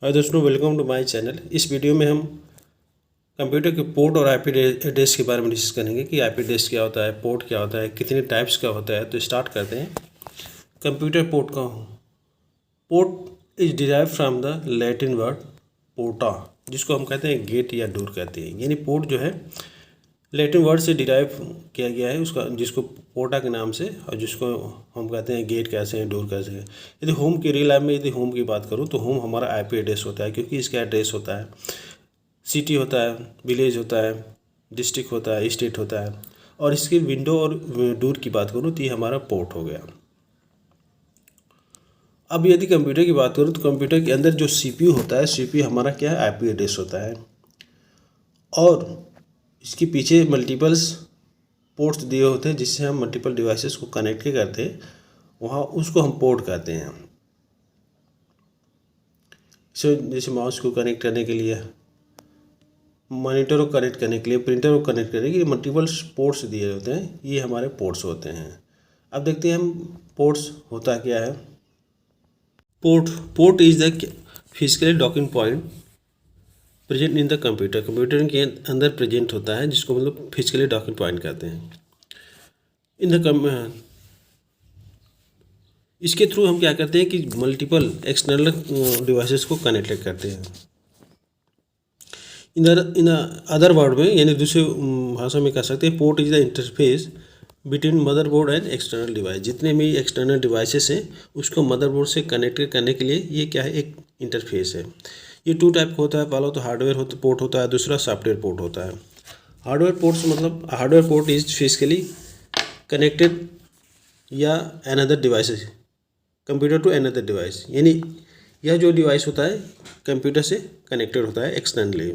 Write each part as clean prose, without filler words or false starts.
हाय दोस्तों, welcome to my channel. इस video में हम कंप्यूटर के पोर्ट और आईपी एड्रेस के बारे में डिस्कस करेंगे कि आईपी एड्रेस क्या होता है, पोर्ट क्या होता है, कितने टाइप्स का होता है। तो स्टार्ट करते हैं। कंप्यूटर पोर्ट का port is derive from the Latin word porta, जिसको हम कहते हैं गेट या डोर कहते हैं। यानी पोर्ट जो है लैटिन वर्ड से डिराइव किया गया है उसका, जिसको पोर्टा के नाम से, और जिसको हम कहते हैं गेट कैसे हैं, डोर कैसे हैं। यदि होम की रियल लाइफ में यदि होम की बात करूँ तो होम हमारा आईपी एड्रेस होता है, क्योंकि इसका एड्रेस होता है, सिटी होता है, विलेज होता है, डिस्ट्रिक्ट होता है, स्टेट होता है। और इसकी विंडो और डोर की बात करूँ तो ये हमारा पोर्ट हो गया। अब यदि कंप्यूटर की बात करूँ तो कंप्यूटर के अंदर जो सीपीयू होता है, सीपीयू हमारा क्या है, आईपी एड्रेस होता है। और इसके पीछे मल्टीपल्स पोर्ट्स दिए होते हैं, जिससे हम मल्टीपल डिवाइसेस को कनेक्ट करते हैं, वहाँ उसको हम पोर्ट कहते हैं। जैसे माउस को कनेक्ट करने के लिए, मॉनिटर को कनेक्ट करने के लिए, प्रिंटर को कनेक्ट करने के लिए मल्टीपल पोर्ट्स दिए होते हैं, ये हमारे पोर्ट्स होते हैं। अब देखते हैं हम पोर्ट्स होता क्या है। Port is the physically docking point present in the computer के अंदर प्रेजेंट होता है, जिसको मतलब फिजिकली डॉकिंग पॉइंट कहते हैं। इन द इसके थ्रू हम क्या करते हैं कि मल्टीपल एक्सटर्नल डिवाइसेस को कनेक्ट करते हैं। इन अदर वर्ड में, यानी दूसरे भाषा में कह सकते हैं, port is the interface between motherboard and external device. जितने भी एक्सटर्नल डिवाइसेस हैं उसको मदरबोर्ड से कनेक्ट करने के लिए ये क्या है, एक इंटरफेस है। ये टू टाइप का होता है। पहला तो हार्डवेयर पोर्ट होता है, दूसरा सॉफ्टवेयर पोर्ट होता है। हार्डवेयर पोर्ट्स मतलब hardware port is physically connected या another devices computer to another device, यानी यह जो डिवाइस होता है कंप्यूटर से कनेक्टेड होता है एक्सटर्नली।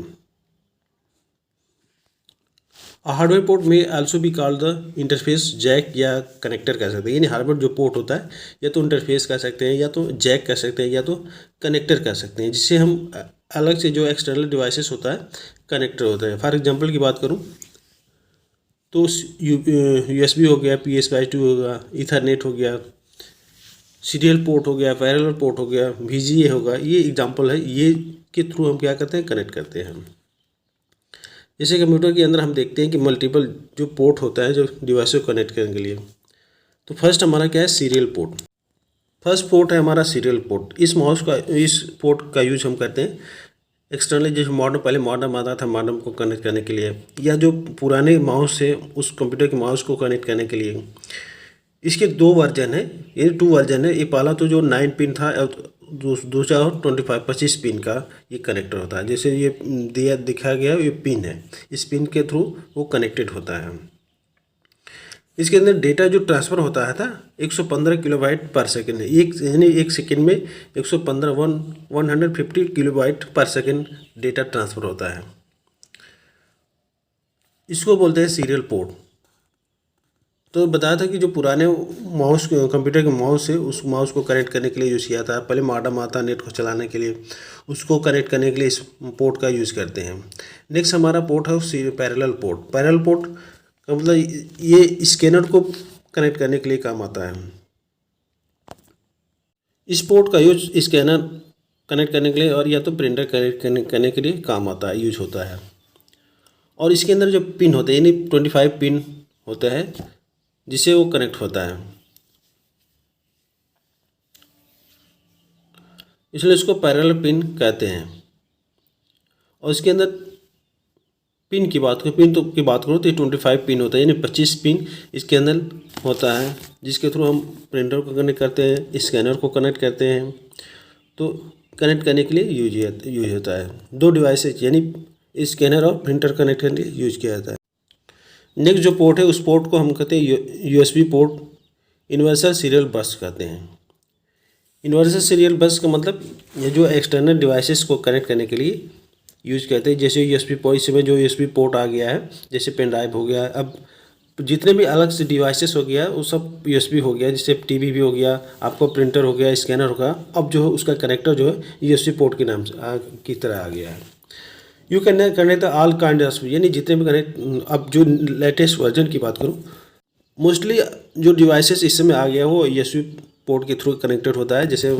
हार्डवेयर पोर्ट में आल्सो भी कॉल्ड द इंटरफेस जैक या कनेक्टर कह सकते हैं। यानी हार्डवेयर जो पोर्ट होता है या तो इंटरफेस कह सकते हैं, या तो जैक कह सकते हैं, या तो कनेक्टर कह सकते हैं, जिससे हम अलग से जो एक्सटर्नल डिवाइसेस होता है कनेक्टर होता है। फॉर एग्जांपल की बात करूं तो USB हो गया, PSY2 हो गया, ईथरनेट हो गया, सीरियल पोर्ट हो गया, पैरेलल पोर्ट हो गया, VGA होगा। ये एग्जांपल है, ये के थ्रू हम क्या करते हैं, कनेक्ट करते हैं। जैसे कंप्यूटर के अंदर हम देखते हैं कि मल्टीपल जो पोर्ट होता है जो डिवाइस को कनेक्ट करने के लिए। तो फर्स्ट हमारा क्या है, सीरियल पोर्ट। फर्स्ट पोर्ट है हमारा सीरियल पोर्ट। इस पोर्ट का यूज हम करते हैं एक्सटर्नली, जैसे मॉडर्न, पहले मॉडर्न आता था, मॉडर्न को कनेक्ट करने के लिए, या जो पुराने माउस है उस कंप्यूटर के माउस को कनेक्ट करने के लिए। इसके दो वर्जन है, ये 2 वर्जन है। ये पहला तो जो 9 पिन था, दूसरा 25 पिन का ये कनेक्टर होता है। जैसे ये दिखाया गया, ये पिन है, इस पिन के थ्रू वो कनेक्टेड होता है। इसके अंदर डेटा जो ट्रांसफ़र होता है था 115 किलोबाइट पर सेकेंड है। यानी एक सेकेंड में 150 किलोबाइट पर सेकेंड डेटा ट्रांसफ़र होता है। इसको बोलते हैं सीरियल पोर्ट। तो बताया था कि जो पुराने माउस कंप्यूटर के माउस है, उस माउस को कनेक्ट करने के लिए यूज़ किया था। पहले मॉडर्न आता नेट को चलाने के लिए, उसको कनेक्ट करने के लिए इस पोर्ट का यूज़ करते हैं। नेक्स्ट हमारा पोर्ट है पैरेलल पोर्ट। पैरेलल पोर्ट का मतलब ये स्कैनर को कनेक्ट करने के लिए काम आता है। इस पोर्ट का यूज स्कैनर कनेक्ट करने के लिए और या तो प्रिंटर कनेक्ट करने के लिए काम आता है, यूज होता है। और इसके अंदर जो पिन होते हैं, यानी 25 पिन होता है जिससे वो कनेक्ट होता है, इसलिए इसको पैरेलल पिन कहते हैं। और इसके अंदर पिन की बात करूँ तो 25 पिन होता है, यानी 25 पिन इसके अंदर होता है, जिसके थ्रू हम प्रिंटर को कनेक्ट करते हैं, स्कैनर को कनेक्ट करते हैं। तो कनेक्ट करने के लिए यूज होता है। 2 डिवाइसेज यानी स्कैनर और प्रिंटर कनेक्ट करने के लिए यूज किया जाता है। नेक्स्ट जो पोर्ट है उस पोर्ट को हम कहते हैं USB पोर्ट, यूनिवर्सल सीरियल बस कहते हैं। यूनिवर्सल सीरियल बस का मतलब ये जो एक्सटर्नल डिवाइसेस को कनेक्ट करने के लिए यूज करते हैं। जैसे USB पोर्ट, इसमें जो USB पोर्ट आ गया है, जैसे पेन ड्राइव हो गया, अब जितने भी अलग से डिवाइसेस हो गया वो सब USB हो गया। जैसे TV भी हो गया, आपको प्रिंटर हो गया, स्कैनर होगा। अब जो उसका कनेक्टर जो है USB पोर्ट के नाम से की तरह आ गया है। You can connect all kind of, यानी जितने भी कनेक्ट। अब जो लेटेस्ट वर्जन की बात करूँ, मोस्टली जो डिवाइसेस इस समय आ गया वो USB पोर्ट के थ्रू कनेक्टेड होता है। जैसे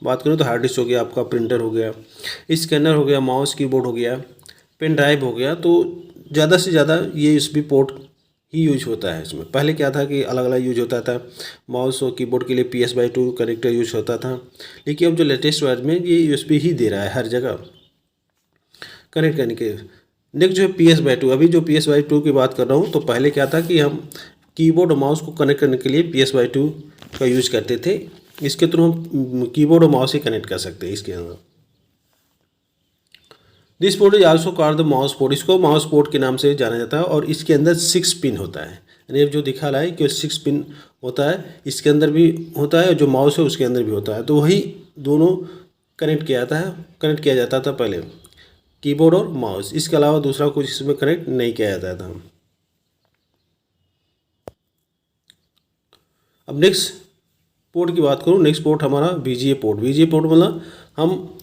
बात करें तो हार्ड डिस्क हो गया, आपका प्रिंटर हो गया, स्कैनर हो गया, माउस कीबोर्ड हो गया, पेन ड्राइव हो गया, तो ज़्यादा से ज़्यादा ये USB पोर्ट ही यूज होता है इसमें। पहले क्या था कि अलग अलग यूज होता था, माउस और कीबोर्ड के लिए PS/2 कनेक्टर यूज होता था, लेकिन अब जो लेटेस्ट वर्जन में ये USB ही दे रहा है हर जगह कनेक्ट करने के। नेक्स्ट जो है PS/2, अभी जो PS/2 की बात कर रहा हूँ, तो पहले क्या था कि हम कीबोर्ड और माउस को कनेक्ट करने के लिए PS/2 का यूज करते थे। इसके थ्रू हम कीबोर्ड और माउस ही कनेक्ट कर सकते हैं इसके अंदर। This port is also called the mouse port, इसको माउस पोर्ट के नाम से जाना जाता है, और इसके अंदर 6 पिन होता है। यानी जो दिखा रहा है कि 6 पिन होता है, इसके अंदर भी होता है, और जो माउस है उसके अंदर भी होता है, तो वही दोनों कनेक्ट किया जाता था पहले, कीबोर्ड और माउस। इसके अलावा दूसरा कुछ इसमें कनेक्ट नहीं किया जाता था। अब नेक्स्ट पोर्ट की बात करूँ, नेक्स्ट पोर्ट हमारा VGA पोर्ट। VGA पोर्ट मतलब हम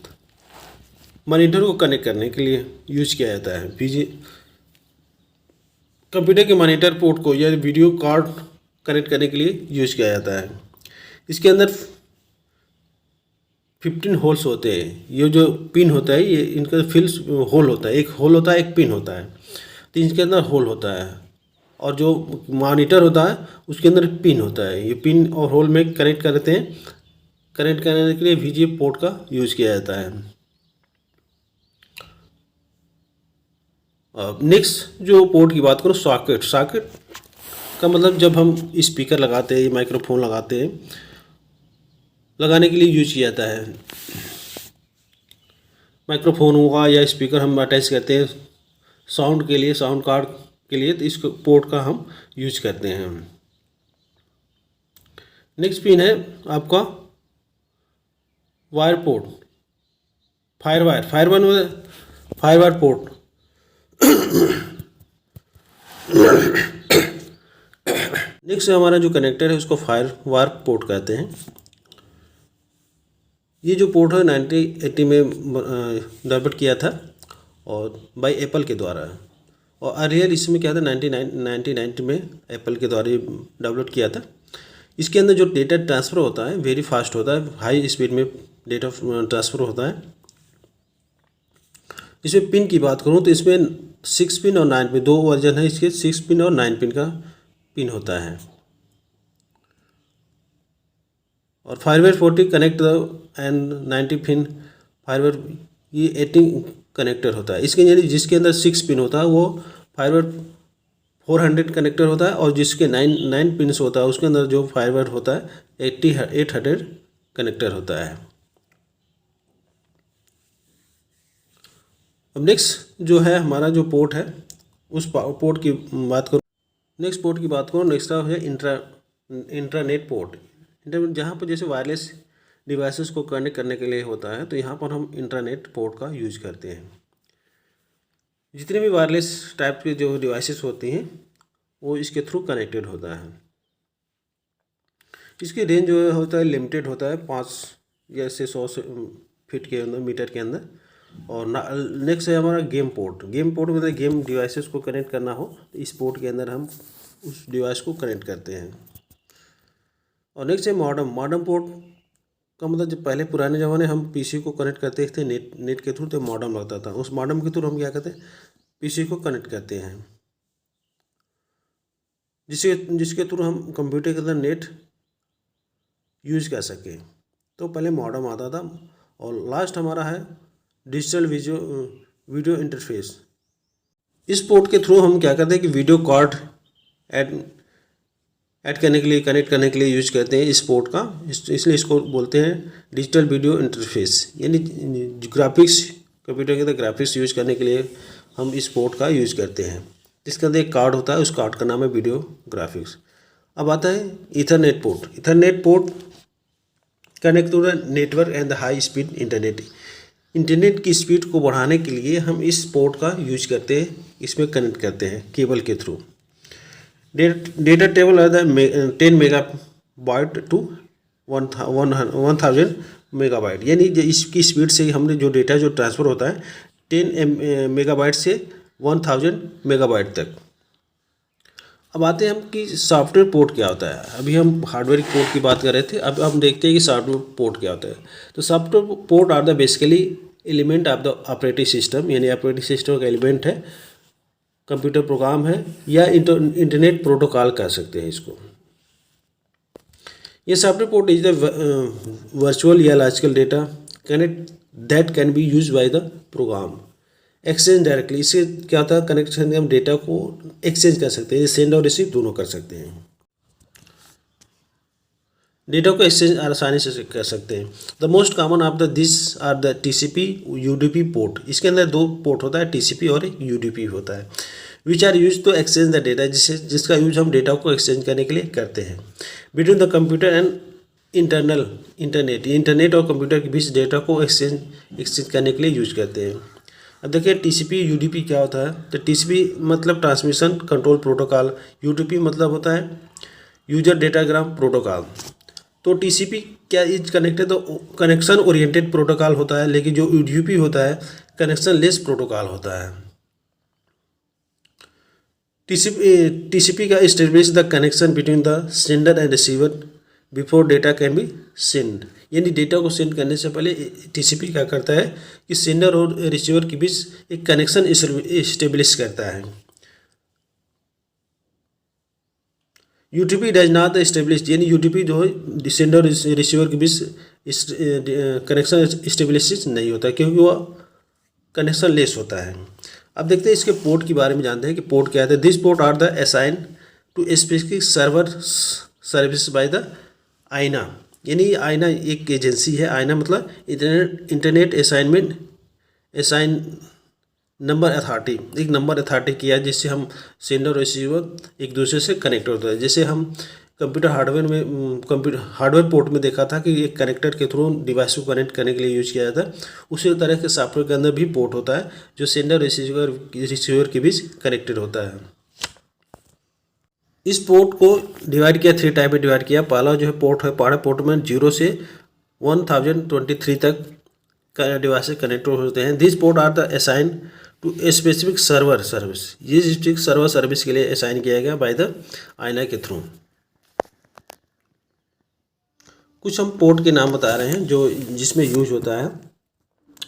मॉनिटर को कनेक्ट करने के लिए यूज किया जाता है। VGA कंप्यूटर के मॉनिटर पोर्ट को या वीडियो कार्ड कनेक्ट करने के लिए यूज किया जाता है। इसके अंदर 15 होल्स होते हैं। ये जो पिन होता है, ये इनका फिल्स होल होता है, एक होल होता है, एक पिन होता है, तो इसके अंदर होल होता है, और जो मॉनिटर होता है उसके अंदर पिन होता है। ये पिन और होल में कनेक्ट करते हैं, कनेक्ट करने के लिए VGA पोर्ट का यूज किया जाता है। नेक्स्ट जो पोर्ट की बात करो, सॉकेट। सॉकेट का मतलब जब हम स्पीकर लगाते हैं, माइक्रोफोन लगाते हैं, लगाने के लिए यूज किया जाता है। माइक्रोफोन होगा या स्पीकर हम अटैच करते हैं साउंड के लिए, साउंड कार्ड के लिए, तो इस पोर्ट का हम यूज करते हैं। नेक्स्ट पिन है आपका wire port, FireWire port. Next हमारा जो कनेक्टर है उसको फायरवायर पोर्ट कहते हैं। ये जो पोर्ट है 1980 में डेवलप किया था और बाय एप्पल के द्वारा, और अर्लियर इसमें क्या था 1990 में एप्पल के द्वारा डेवलप किया था। इसके अंदर जो डेटा ट्रांसफ़र होता है वेरी फास्ट होता है, हाई स्पीड में डेटा ट्रांसफ़र होता है। इसमें पिन की बात करूँ तो इसमें 6 पिन और 9 पिन, 2 वर्जन है इसके, 6 पिन और 9 पिन का पिन होता है। और फायरवेयर 40 कनेक्ट एंड 90 पिन फायरवेयर, ये 18 कनेक्टर होता है। इसके यानी जिसके अंदर 6 पिन होता है वो फायरवेयर 400 कनेक्टर होता है, और जिसके 9 पिन होता है उसके अंदर जो फायरवेयर होता है 800 कनेक्टर होता है। अब नेक्स्ट जो है हमारा जो पोर्ट है उस पोर्ट की बात करूँ, नेक्स्ट पोर्ट की बात करूँ, नेक्स्ट है इंट्रानेट पोर्ट। जहाँ पर जैसे वायरलेस डिवाइसेस को कनेक्ट करने के लिए होता है, तो यहाँ पर हम इंट्रानेट पोर्ट का यूज करते हैं। जितने भी वायरलेस टाइप के जो डिवाइसेस होती हैं वो इसके थ्रू कनेक्टेड होता है। इसकी रेंज जो होता है लिमिटेड होता है, 5 या से 100 फीट के अंदर, मीटर के अंदर। और नेक्स्ट है हमारा गेम पोर्ट। गेम पोर्ट मतलब गेम डिवाइसेस को कनेक्ट करना हो तो इस पोर्ट के अंदर हम उस डिवाइस को कनेक्ट करते हैं। और नेक्स्ट है मॉडर्न पोर्ट का मतलब जब पहले पुराने ज़माने हम PC को कनेक्ट करते थे नेट के थ्रू, तो मॉडर्न लगता था। उस मॉडर्न के थ्रू हम क्या करते हैं, PC को कनेक्ट करते हैं, जिसके थ्रू हम कंप्यूटर के अंदर नेट यूज कर सकें। तो पहले मॉडर्न आता था। और लास्ट हमारा है डिजिटल वीडियो इंटरफेस। इस पोर्ट के थ्रू हम क्या करते हैं कि वीडियो कार्ड ऐड करने के लिए, कनेक्ट करने के लिए यूज करते हैं इस पोर्ट का, इसलिए इसको बोलते हैं डिजिटल वीडियो इंटरफेस। यानी ग्राफिक्स, कंप्यूटर के अंदर ग्राफिक्स यूज करने के लिए हम इस पोर्ट का यूज करते हैं, जिसके अंदर एक कार्ड होता है, उस कार्ड का नाम है वीडियो ग्राफिक्स। अब आता है ethernet port. Ethernet port connect to the network and the high speed internet की स्पीड को बढ़ाने के लिए हम इस पोर्ट का यूज करते हैं, इसमें कनेक्ट करते हैं केबल के थ्रू। डेटा टेबल आता है 10 मेगाबाइट टू 1000 मेगाबाइट, यानी इसकी स्पीड से हमने जो डेटा जो ट्रांसफ़र होता है 10 मेगाबाइट से 1000 मेगाबाइट तक। अब आते हैं हम कि सॉफ्टवेयर पोर्ट क्या होता है। अभी हम हार्डवेयर पोर्ट की बात कर रहे थे, अब हम देखते हैं कि सॉफ्टवेयर पोर्ट क्या होता है। तो software port are the basically element of the operating system, यानी ऑपरेटिंग सिस्टम का एलिमेंट है, कंप्यूटर प्रोग्राम है, या इंटरनेट प्रोटोकॉल कह सकते हैं इसको। ये software port is the virtual या logical data connect that can be use by the program exchange directly. इससे क्या होता है, कनेक्शन हम डेटा को एक्सचेंज कर सकते हैं, सेंड और रिसीव दोनों कर सकते हैं। डेटा को एक्सचेंज आसानी से कर सकते हैं। The most common of the this are the TCP UDP port. इसके अंदर दो पोर्ट होता है, टीसीपी और एक यूडीपी होता है। Which are use to exchange the data, जिसका यूज हम डेटा को एक्सचेंज करने के लिए करते हैं। Between the computer and internet और कंप्यूटर के बीच डेटा को एक्सचेंज करने के लिए यूज करते हैं। अब देखिए टीसीपी यूडीपी क्या होता है। तो टीसीपी मतलब ट्रांसमिशन कंट्रोल प्रोटोकॉल, यूडीपी मतलब होता है यूजर डेटाग्राम प्रोटोकॉल। तो टीसीपी क्या इज कनेक्टेड, तो कनेक्शन ओरिएंटेड प्रोटोकॉल होता है, लेकिन जो यूडीपी होता है कनेक्शन लेस प्रोटोकॉल होता है। टीसीपी का establish the connection between the sender and receiver before data can be send, यानी डेटा को सेंड करने से पहले टीसीपी क्या करता है कि सेंडर और रिसीवर के बीच एक कनेक्शन एस्टेब्लिश करता है। यूटीपी डज नॉट एस्टेब्लिश, यानी यूटीपी जो है सेंडर और रिसीवर के बीच कनेक्शन एस्टेब्लिश नहीं होता, क्योंकि वह कनेक्शन लेस होता है। अब देखते हैं इसके पोर्ट के बारे में, जानते हैं कि पोर्ट क्या है। This port are the assign to specific server service by the IANA, यानी आईना एक एजेंसी है। आईना मतलब इंटरनेट असाइन नंबर अथॉरिटी, एक नंबर अथॉरिटी किया जिससे हम सेंडर और रिसीवर एक दूसरे से कनेक्ट होता है। जैसे हम कंप्यूटर हार्डवेयर पोर्ट में देखा था कि एक कनेक्टर के थ्रू डिवाइस को कनेक्ट करने के लिए यूज किया जाता है, उसी तरह के सॉफ्टवेयर के अंदर भी पोर्ट होता है जो सेंडर रिसीवर के बीच कनेक्टेड होता है। इस पोर्ट को डिवाइड किया, 3 टाइप में डिवाइड किया। पहला जो है पोर्ट है, पहले पोर्ट में 0 से 1023 तक डिवाइस कनेक्ट होते हैं। This port are the assign to specific server service, ये स्पेसिफिक सर्वर सर्विस के लिए असाइन किया गया बाय द आईना के थ्रू। कुछ हम पोर्ट के नाम बता रहे हैं जो जिसमें यूज होता है।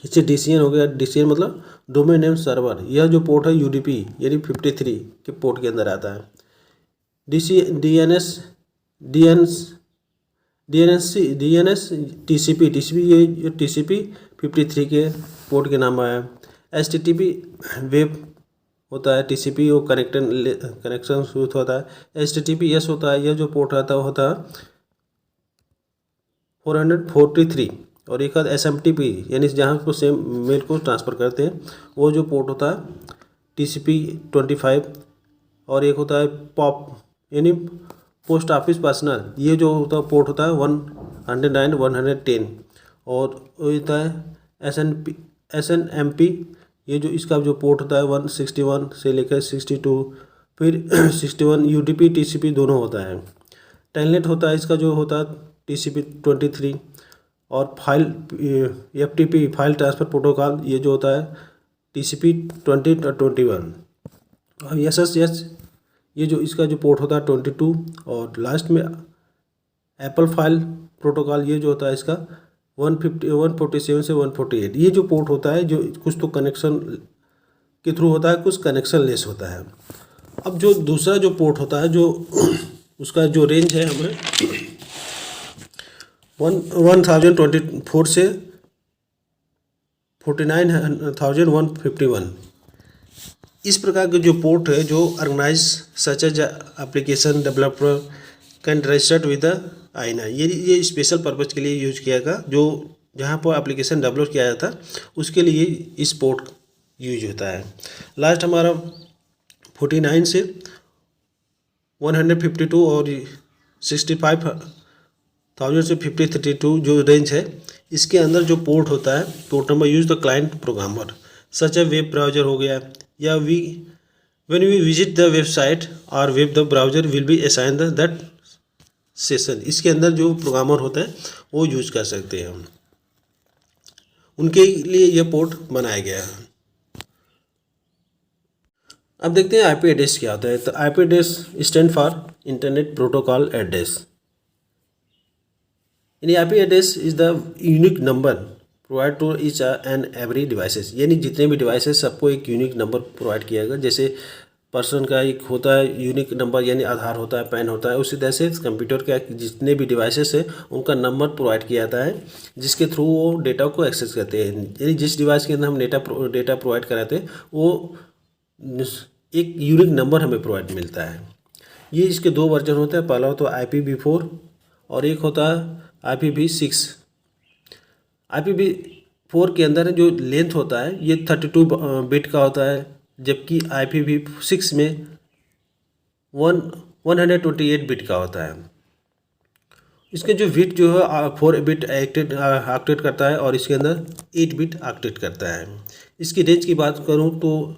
इससे डीसीएन हो गया, डीसीएन मतलब डोमेन नेम सर्वर। यह जो पोर्ट है यूडीपी यानी 53 के पोर्ट के अंदर आता है। डीएनएस टीसीपी ये टीसीपी 53 के पोर्ट के नाम आया। एचटीटीपी वेब होता है, टीसीपी वो कनेक्शन यूज होता है। एचटीटीपीएस होता है, यह जो पोर्ट आता है होता है 443। और एक आध एसएमटीपी यानी जहाँ को सेम मेल को ट्रांसफ़र करते हैं, वो जो पोर्ट होता है टीसीपी 25। और एक होता है पॉप यानी पोस्ट ऑफिस पर्सनल, ये जो होता है पोर्ट होता है 109 110। और वो होता है एसएनएमपी, ये जो इसका जो पोर्ट होता है 161 से लेकर 62, फिर 61 यूडीपी टीसीपी दोनों होता है। टेलनेट होता है इसका जो होता है टीसीपी 23। और file FTP file transfer protocol, ये जो होता है टीसीपी 20 और 21। और एसएसएस ये जो इसका जो पोर्ट होता है 22। और लास्ट में एप्पल फाइल प्रोटोकॉल, ये जो होता है इसका 147 से 148। ये जो पोर्ट होता है जो कुछ तो कनेक्शन के थ्रू होता है, कुछ कनेक्शन लेस होता है। अब जो दूसरा जो पोर्ट होता है जो उसका जो रेंज है हमें 1024 से 49,151। इस प्रकार के जो पोर्ट है जो organise such as application developer can registered with the IANA, ये स्पेशल पर्पज़ के लिए यूज किया गया। जो जहाँ पर एप्लीकेशन डेवलप किया जाता है उसके लिए इस पोर्ट यूज होता है। लास्ट हमारा 49 से 152 और 65,000 से 5032 जो रेंज है, इसके अंदर जो पोर्ट होता है port number use the client programmer such a web browser हो गया, या when we visit the website और web the browser will be assign that session. इसके अंदर जो प्रोग्रामर होता है वो यूज कर सकते हैं, उनके लिए यह पोर्ट बनाया गया है। अब देखते हैं आईपी एड्रेस क्या होता है। तो IP address stand for internet protocol address. यानी IP address is the unique number provide to each and every devices. यानी जितने भी डिवाइसेस सबको एक यूनिक नंबर प्रोवाइड किया गया। जैसे पर्सन का एक होता है यूनिक नंबर, यानी आधार होता है, पैन होता है, उसी तरह से कंप्यूटर का जितने भी डिवाइसेस है उनका नंबर प्रोवाइड किया जाता है, जिसके थ्रू वो डेटा को एक्सेस करते हैं। यानी जिस डिवाइस के अंदर हम डेटा प्रोवाइड कराते हैं वो एक यूनिक नंबर हमें प्रोवाइड मिलता है। ये इसके दो वर्जन होते हैं। पहला होता है IPv4 और एक होता है IPv6। IPv4 के अंदर जो लेंथ होता है ये 32 बिट का होता है, जबकि IPv6 में 128 बिट का होता है। इसके जो बिट जो है 4 बिट ऑक्टेट करता है और इसके अंदर 8 बिट ऑक्टेट करता है। इसकी रेंज की बात करूं तो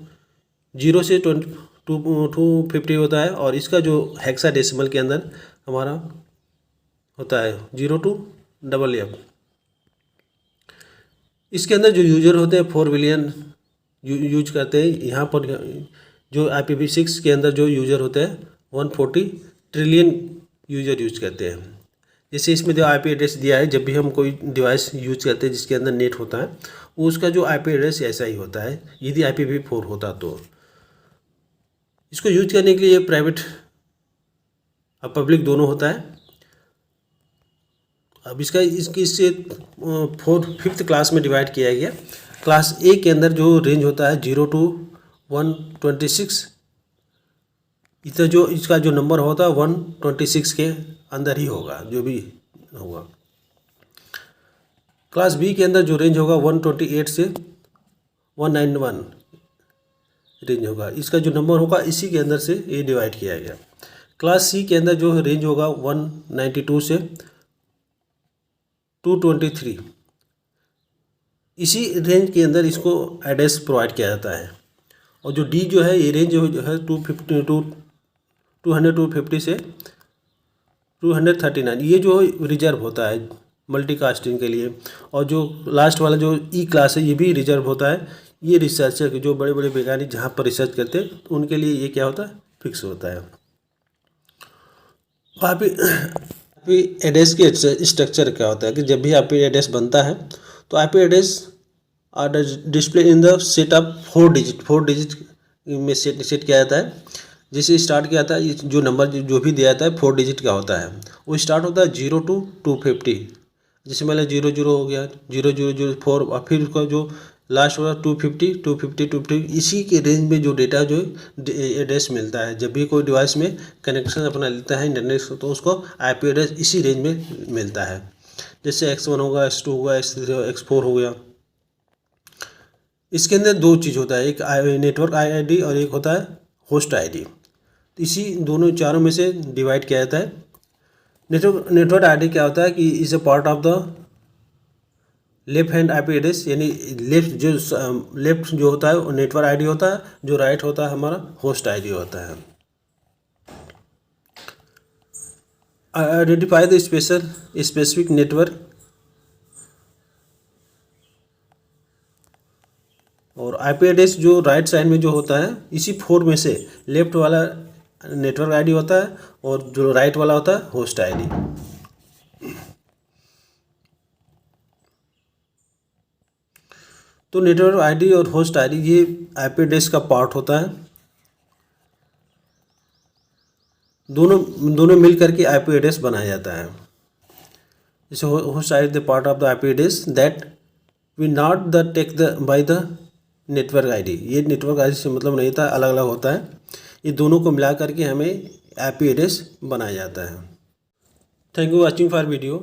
0 से 250 होता है और इसका जो हेक्साडेसिमल के अंदर हमारा होता है 0 to FFF। इसके अंदर जो यूजर होते हैं 4 बिलियन यूज करते हैं। यहाँ पर जो IPv6 के अंदर जो यूजर होते हैं 140 ट्रिलियन यूजर यूज करते हैं। जैसे इसमें जो आईपी एड्रेस दिया है, जब भी हम कोई डिवाइस यूज करते हैं जिसके अंदर नेट होता है उसका जो आईपी एड्रेस ऐसा ही होता है यदि IPv4 होता तो। इसको यूज करने के लिए प्राइवेट और पब्लिक दोनों होता है। अब इससे 5th क्लास में डिवाइड किया गया। क्लास ए के अंदर जो रेंज होता है 0 to 126। इतना जो इसका जो नंबर होता है 126 के अंदर ही होगा जो भी होगा। क्लास बी के अंदर जो रेंज होगा 128 से 191 रेंज होगा। इसका जो नंबर होगा इसी के अंदर से ये डिवाइड किया गया। क्लास सी के अंदर जो रेंज होगा 192 से 223। इसी रेंज के अंदर इसको एड्रेस प्रोवाइड किया जाता है। और जो डी जो है ये रेंज जो है 250 से 239 ये जो रिजर्व होता है मल्टीकास्टिंग के लिए। और जो लास्ट वाला जो ई क्लास है ये भी रिजर्व होता है। ये रिसर्चर के जो बड़े बड़े वैज्ञानिक जहाँ पर रिसर्च करते हैं तो उनके लिए ये क्या होता है फिक्स होता है। आईपी एड्रेस के स्ट्रक्चर क्या होता है कि जब भी आईपी एड्रेस बनता है तो IP address are display in the set of 4 digit में सेट किया जाता है। जैसे स्टार्ट किया जाता है जो नंबर जो भी दिया जाता है 4 डिजिट का होता है। वो स्टार्ट होता है 0 to 250। जैसे मान लिया 00 हो गया 0004 और फिर उसका जो लास्ट वाला 250 इसी के रेंज में जो डेटा जो एड्रेस मिलता है। जब भी कोई डिवाइस में कनेक्शन अपना लेता है इंटरनेट से तो उसको आईपी एड्रेस इसी रेंज में मिलता है। जैसे X1 होगा X2 होगा X3 X4 हो गया। इसके अंदर दो चीज़ होता है, एक नेटवर्क आईडी और एक होता है होस्ट आईडी। तो इसी दोनों चारों में से डिवाइड किया जाता है। नेटवर्क आईडी क्या होता है कि is a part of the left hand IP address. यानी लेफ्ट जो होता है वो नेटवर्क आईडी होता है, जो राइट होता है हमारा होस्ट आईडी होता है। Identify the specific network. और आईपी एड्रेस जो राइट साइड में जो होता है इसी 4 में से लेफ्ट वाला नेटवर्क आईडी होता है और जो राइट वाला होता है होस्ट आईडी। तो नेटवर्क आईडी और होस्ट आईडी ये आईपी एड्रेस का पार्ट होता है। दोनों मिल करके आईपी एड्रेस बनाया जाता है। जैसे host ID the part of the IP address that we not the take the by the network ID. ये नेटवर्क आईडी से मतलब नहीं था, अलग अलग होता है। ये दोनों को मिला करके हमें आईपी एड्रेस बनाया जाता है। Thank you watching for video.